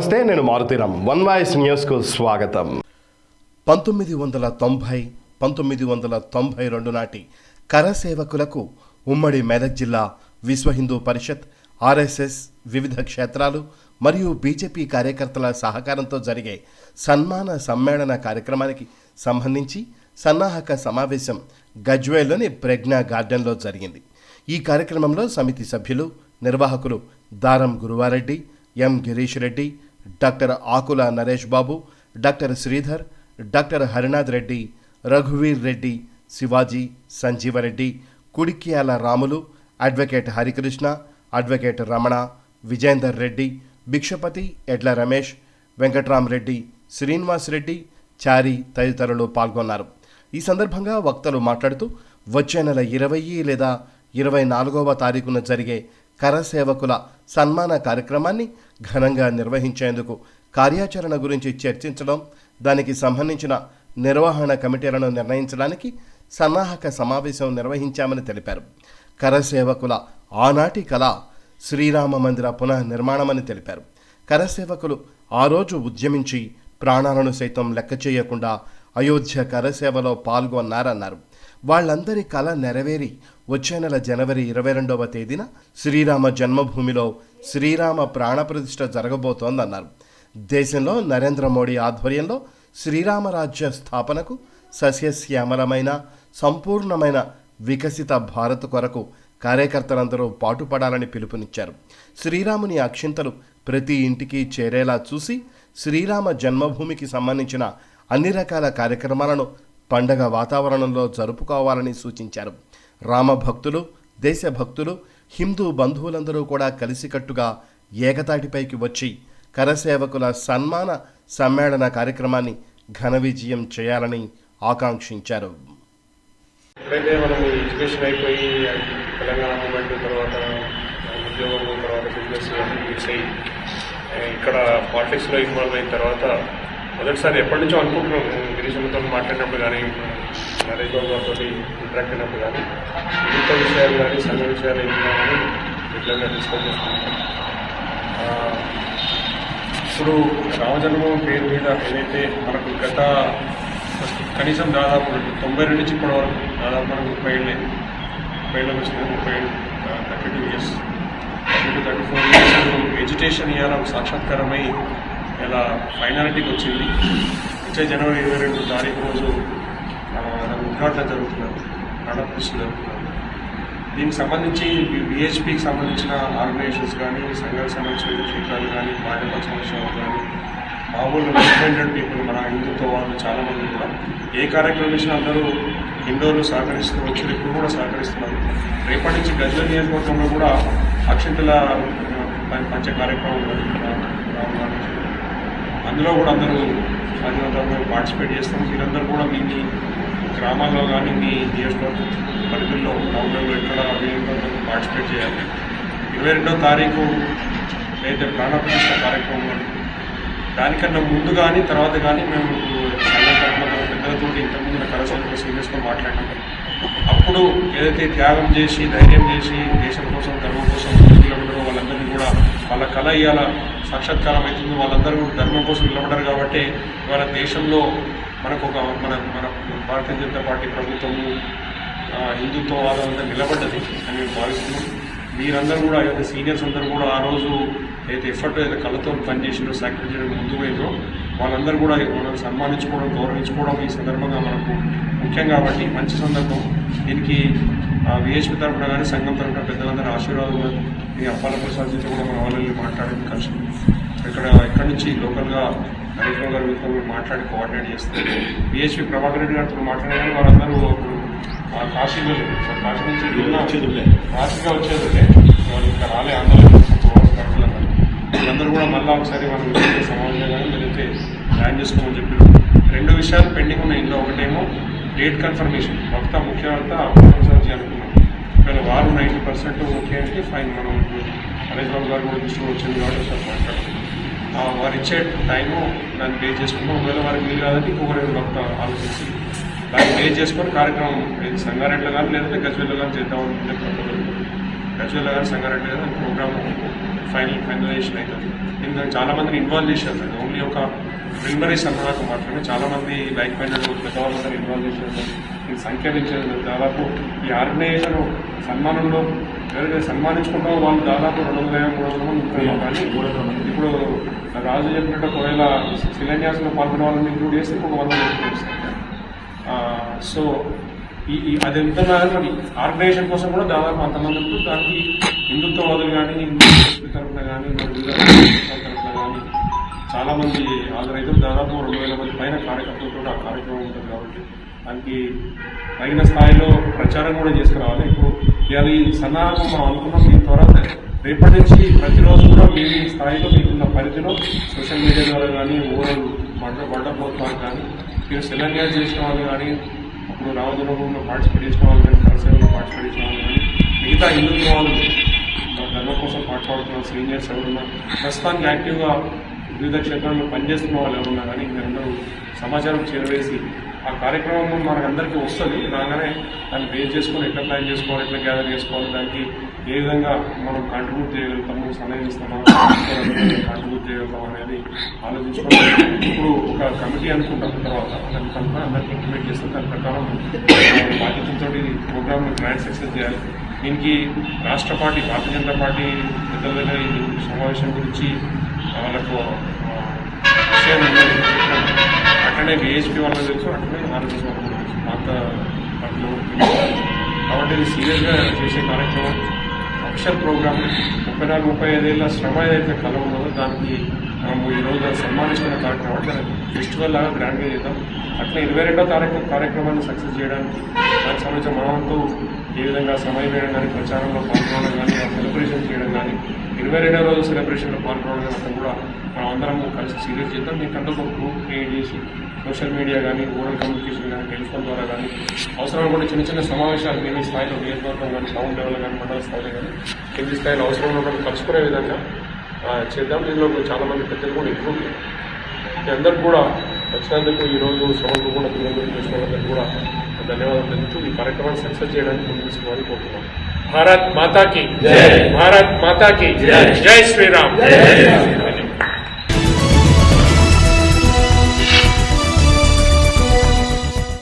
నమస్తే, నేను Maruthi Ram. One voice న్యూస్కు స్వాగతం. 1992 నాటి కరసేవకులకు ఉమ్మడి మెదక్ జిల్లా విశ్వ హిందూ పరిషత్, ఆర్ఎస్ఎస్, వివిధ క్షేత్రాలు మరియు బీజేపీ కార్యకర్తల సహకారంతో జరిగే సన్మాన సమ్మేళన కార్యక్రమానికి సంబంధించి సన్నాహక సమావేశం గజ్వేల్లోని ప్రజ్ఞా గార్డెన్లో జరిగింది. ఈ కార్యక్రమంలో సమితి సభ్యులు, నిర్వాహకులు Daram Guruvareddy, M Girish Reddy, doctor Akula Naresh Babu, doctor Sridhar, doctor Harinath Reddy, రఘువీర్ రెడ్డి, శివాజీ, సంజీవరెడ్డి, కుడిక్యాల రాములు, అడ్వకేట్ హరికృష్ణ, అడ్వకేట్ రమణ, విజేందర్ రెడ్డి, భిక్షపతి, ఎడ్ల రమేష్, వెంకట్రామరెడ్డి, శ్రీనివాస్ రెడ్డి, చారి తదితరులు పాల్గొన్నారు. ఈ సందర్భంగా వక్తలు మాట్లాడుతూ వచ్చే నెల 20 లేదా 24వ తారీఖున జరిగే కరసేవకుల సన్మాన కార్యక్రమాన్ని ఘనంగా నిర్వహించేందుకు కార్యాచరణ గురించి చర్చించడం, దానికి సంబంధించిన నిర్వహణ కమిటీలను నిర్ణయించడానికి సన్నాహక సమావేశం నిర్వహించామని తెలిపారు. కరసేవకుల ఆనాటి కళ శ్రీరామ మందిర పునఃనిర్మాణమని తెలిపారు. కరసేవకులు ఆ రోజు ఉద్యమించి ప్రాణాలను సైతం లెక్క చేయకుండా అయోధ్య కరసేవలో పాల్గొన్నారన్నారు. వాళ్ళందరి కళ నెరవేరి వచ్చే నెల జనవరి 22వ తేదీన శ్రీరామ జన్మభూమిలో శ్రీరామ ప్రాణప్రతిష్ఠ జరగబోతోందన్నారు. దేశంలో నరేంద్ర మోడీ ఆధ్వర్యంలో శ్రీరామరాజ్య స్థాపనకు సస్యశ్యామలమైన సంపూర్ణమైన వికసిత భారత్ కొరకు కార్యకర్తలందరూ పాటుపడాలని పిలుపునిచ్చారు. శ్రీరాముని అక్షింతలు ప్రతి ఇంటికి చేరేలా చూసి శ్రీరామ జన్మభూమికి సంబంధించిన అన్ని రకాల కార్యక్రమాలను పండగ వాతావరణంలో జరుపుకోవాలని సూచించారు. రామభక్తులు, దేశభక్తులు, హిందూ బంధువులందరూ కూడా కలిసికట్టుగా ఏకతాటిపైకి వచ్చి కరసేవకుల సన్మాన సమ్మేళన కార్యక్రమాన్ని ఘన విజయం చేయాలని ఆకాంక్షించారు. ఎప్పుడైతే మనం ఎడ్యుకేషన్ అయిపోయి తెలంగాణ మూమెంట్ తర్వాత ఉద్యోగం తర్వాత బిజినెస్ మిక్స్ అయ్యి ఇక్కడ పాలిటిక్స్లో ఇన్వాల్వ్ అయిన తర్వాత మొదటిసారి ఎప్పటి నుంచో అనుకుంటున్నాం, గిరీశంతో మాట్లాడినప్పుడు కానీ, నరేష్ బాబు గారితో ఇంటరాక్ట్ అయినప్పుడు కానీ, మిగతా విషయాలు కానీ, సంఘ విషయాలు ఏమైనా కానీ రెగ్యులర్గా డిస్కస్ చేసుకుంటాం. ఇప్పుడు రామజన్మభూమి పేరు మీద ఏదైతే మనకు గత కనీసం దాదాపు 92 నుంచి ఇప్పటి వరకు దాదాపు మనకు 30 ఏళ్ళకి వచ్చింది. 32 ఇయర్స్ 34 ఇయర్స్ ఎడ్యుకేషన్ ఇవాళ సాక్షాత్కారమై ఇలా ఫైనాలిటీకి వచ్చింది. వచ్చే జనవరి 22 తారీఖు రోజు ఉద్ఘాటన జరుగుతున్నారు, ప్రాణప్రతిష్ఠ జరుగుతున్నారు. దీనికి సంబంధించి విహెచ్పికి సంబంధించిన ఆర్గనైజేషన్స్ కానీ, సంఘాలకు సంబంధించిన క్షేత్రాలు కానీ, భాజపా సంస్థలు కానీ, మామూలు ఇండిపెండెంట్ పీపుల్, మన హిందుత్వ వాళ్ళు చాలామంది కూడా ఏ కార్యక్రమం చేసినా అందరూ హిందువులు సహకరిస్తూ వచ్చారు, ఇప్పుడు కూడా సహకరిస్తున్నారు. రేపటి నుంచి గజ్వేల్ నియోజకవర్గంలో కూడా అక్షింతల పంచ కార్యక్రమం అందులో కూడా అందరూ సాధ్యమంతా పార్టిసిపేట్ చేస్తాం. మీరందరూ కూడా మీ గ్రామాల్లో కానీ, మీ నియోజకవర్గం పరిధిలో టౌన్లలో ఎక్కడ వీళ్ళందరూ పార్టిసిపేట్ చేయాలి. 22వ తారీఖు అయితే ప్రాణప్రతిష్ఠ కార్యక్రమం, దానికన్నా ముందు కానీ తర్వాత కానీ మేము పెద్దలతో ఇంతకుముందు కరసేవకుల సీనియర్స్తో మాట్లాడినాం. అప్పుడు ఏదైతే త్యాగం చేసి, ధైర్యం చేసి, దేశం కోసం, ధర్మం కోసం నిలబడ్డారో వాళ్ళందరినీ కూడా వాళ్ళ కళ ఇవాళ సాక్షాత్కారం అవుతుంది. వాళ్ళందరూ ధర్మం కోసం నిలబడ్డారు కాబట్టి ఇవాళ దేశంలో మనకు ఒక మన భారతీయ జనతా పార్టీ ప్రభుత్వము హిందుత్వవాదం అంతా నిలబడ్డది అని మేము భావిస్తున్నాం. మీరందరూ కూడా ఏదైతే సీనియర్స్ అందరూ కూడా ఆ రోజు ఏదైతే ఎఫర్ట్ ఏదైతే కళతో పనిచేసినో, సాక్రిఫైస్ చేయడం ముందు పోయిందో వాళ్ళందరూ కూడా మనం సన్మానించుకోవడం, గౌరవించుకోవడం ఈ సందర్భంగా మనకు ముఖ్యం కాబట్టి మంచి సందర్భం. దీనికి విహెచ్పి తరఫున కానీ, సంఘం తరఫున పెద్దలందరూ ఆశీర్వాదం, ఈ అప్పాల ప్రసాద్ కూడా మన వాళ్ళని మాట్లాడి కలిసి ఇక్కడి నుంచి లోకల్గా నరేష్ గారు వీటితో మాట్లాడి కోఆర్డినేట్ చేస్తారు. విహెచ్పి ప్రభాకర్ రెడ్డి గారితో మాట్లాడారు. వాళ్ళందరూ కాశీలో కాశీ నుంచి కాశీగా వచ్చేది వాళ్ళు ఇంకా రాలే ఆందోళన వీళ్ళందరూ కూడా మళ్ళీ ఒకసారి మనం సమావేశం కానీ లేదంటే ప్లాన్ చేసుకోమని చెప్పారు. 2 విషయాలు పెండింగ్ ఉన్నాయి. ఇందులో ఒకటేమో డేట్ కన్ఫర్మేషన్. వక్త ముఖ్యమంతా ప్రసాద్ అనుకున్నాం. ఇక్కడ వారు 90% ఓకే అంటే ఫైన్. మనం నరేష్ బాబు గారు కూడా దృష్టిలో వచ్చింది కాబట్టి సార్ మాట్లాడుతున్నాం. వారు ఇచ్చే టైము దాన్ని బేస్ చేసుకున్నాం. ఒకవేళ వారికి వీలు కాదంటే ఇంకొకరు వక్త ఆలోచించి దాన్ని బేస్ చేసుకొని కార్యక్రమం సంగారెడ్డిలో కానీ లేదంటే గజ్వేల్లో కానీ చేద్దామని గజ్వేల్లో కానీ సంగారెడ్డి కానీ ప్రోగ్రామ్ ఫైనలైజేషన్ అవుతుంది. దీనికి చాలామందిని ఇన్వాల్వ్ చేశారు. అది ఓన్లీ ఒక ప్రిలిమినరీ సన్నాహకం మాత్రమే. చాలామంది లైక్ మైండెడ్ పెద్దవాళ్ళందరూ ఇన్వాల్వ్ చేశారు. దీన్ని సంఖ్యానించారు. దాదాపు ఈ ఆర్గనైజేషన్ సన్మానంలో ఎవరైతే సన్మానించుకుంటామో వాళ్ళు దాదాపు 200-300 మంది ఉంటారు. కానీ ఇప్పుడు రాజు చెప్పినట్టు ఒకవేళ శిలాన్యాసంలో పాల్గొనే వాళ్ళని ఇంక్లూడ్ చేస్తే ఒక 100 మంది చేస్తారు. సో అది ఎంత మరి ఆర్గనైజేషన్ కోసం కూడా దాదాపు అంతమంది ఉంటుంది. దానికి హిందుత్వవాదులు కానీ హిందూ తరఫున కానీ వివిధ తరఫున కానీ చాలామంది హాజరైతే దాదాపు 2000 మంది పైన కార్యకర్తలతో ఆ కార్యక్రమం ఉంటుంది. కాబట్టి దానికి తగిన స్థాయిలో ప్రచారం కూడా చేసుకురావాలి. ఇప్పుడు ఇవాళ ఈ సన్నాహకం మనం అనుకున్నాం. దీని ద్వారా రేపటి నుంచి ప్రతిరోజు కూడా మీ స్థాయిలో మీకున్న పరిధిలో సోషల్ మీడియా ద్వారా కానీ ఓవరాల్ మండపోతారు కానీ మీరు శిలాన్యాసం చేసిన వాళ్ళు కానీ ఇప్పుడు రామజన్మభూమిలో పార్టిసిపేట్ చేసిన వాళ్ళు కానీ కరసేవలో పార్టిసిపేట్ చేసిన వాళ్ళు కానీ మిగతా హిందుత్వ వాళ్ళు ధర్మం కోసం పాటుపడుతున్న సీనియర్స్ ఎవరున్నా ప్రస్తుతానికి యాక్టివ్గా వివిధ క్షేత్రాల్లో పనిచేస్తున్న వాళ్ళు ఎవరున్నా కానీ మీరందరూ సమాచారం చేరవేసి ఆ కార్యక్రమం మనకందరికీ వస్తుంది. రాగానే దాన్ని బేస్ చేసుకొని ఎట్లా ప్లాన్ చేసుకోవాలి, ఎట్లా గ్యాదర్ చేసుకోవాలి, దానికి ఏ విధంగా మనం కాంట్రిబ్యూట్ చేయగలుగుతాము, సమయం ఇస్తామా, కాంట్రిబ్యూట్ చేయగలుగుతాం అనేది ఆలోచించుకోవాలి. ఇప్పుడు ఒక కమిటీ అనుకుంటాం. తర్వాత దాని కనుక అందరికీ ఇంప్లిమెంట్ చేస్తాం. దాని ప్రకారం బాధ్యతలతో ప్రోగ్రామ్ గ్రాండ్ సక్సెస్ చేయాలి. దీనికి రాష్ట్ర పార్టీ భారతీయ జనతా పార్టీ పెద్దల దగ్గర ఈ సమావేశం గురించి వాళ్ళకు విషయం అట్లనే BHP వాళ్ళకి తెలుసు, అట్లనే RSS వాళ్ళకి కూడా తెలుసు, పాత పార్టీలో కాబట్టి ఇది సీరియస్గా చేసే కార్యక్రమం. అఫిషియల్ ప్రోగ్రామ్ 34-35 ఏళ్ళ శ్రమ ఏదైతే కళ ఉన్నదో దానికి మనము ఈరోజు సన్మానిస్తున్న కార్యక్రమం దానికి ఫెస్టివల్ లాగా గ్రాండ్గా చేద్దాం. అట్లా 22వ తారీఖు కార్యక్రమాన్ని సక్సెస్ చేయడానికి దానికి సంబంధించిన మనవంతు ఏ విధంగా సమయం వేయడం కానీ, ప్రచారంలో పాల్గొనడం కానీ, సెలబ్రేషన్ చేయడం కానీ, 22వ రోజు సెలబ్రేషన్లో పాల్గొనడం కానీ అంతా కూడా మనం అందరం కలిసి సీరియస్ చేద్దాం. మీకంతా ఒక గ్రూప్ క్రియేట్ చేసి సోషల్ మీడియా కానీ, ఓరల్ కమ్యూనికేషన్ కానీ, టెలిఫోన్ ద్వారా కానీ అవసరం కూడా చిన్న చిన్న సమావేశాలు మీ స్థాయిలో నియోజకవర్గం కానీ, టౌన్ లెవెల్ కానీ, మండల స్థాయిలో కానీ కింది స్థాయిలో అవసరం ఉన్నప్పుడు కలుసుకునే విధంగా చేద్దాం. దీనిలో చాలామంది పెద్దలు కూడా ఇంక్లూడ్ చేయాలి. అందరికి కూడా వచ్చినందుకు ఈరోజు సభకు కూడా దూరం చేసిన వాళ్ళకి కూడా ధన్యవాదాలు తెలుపుతూ ఈ కార్యక్రమాన్ని సక్సెస్ చేయడానికి ముందు తీసుకోవాలని కోరుతున్నాం. భారత్ మాతాకి జై, భారత్ మాతాకి జై, జై శ్రీరామ్.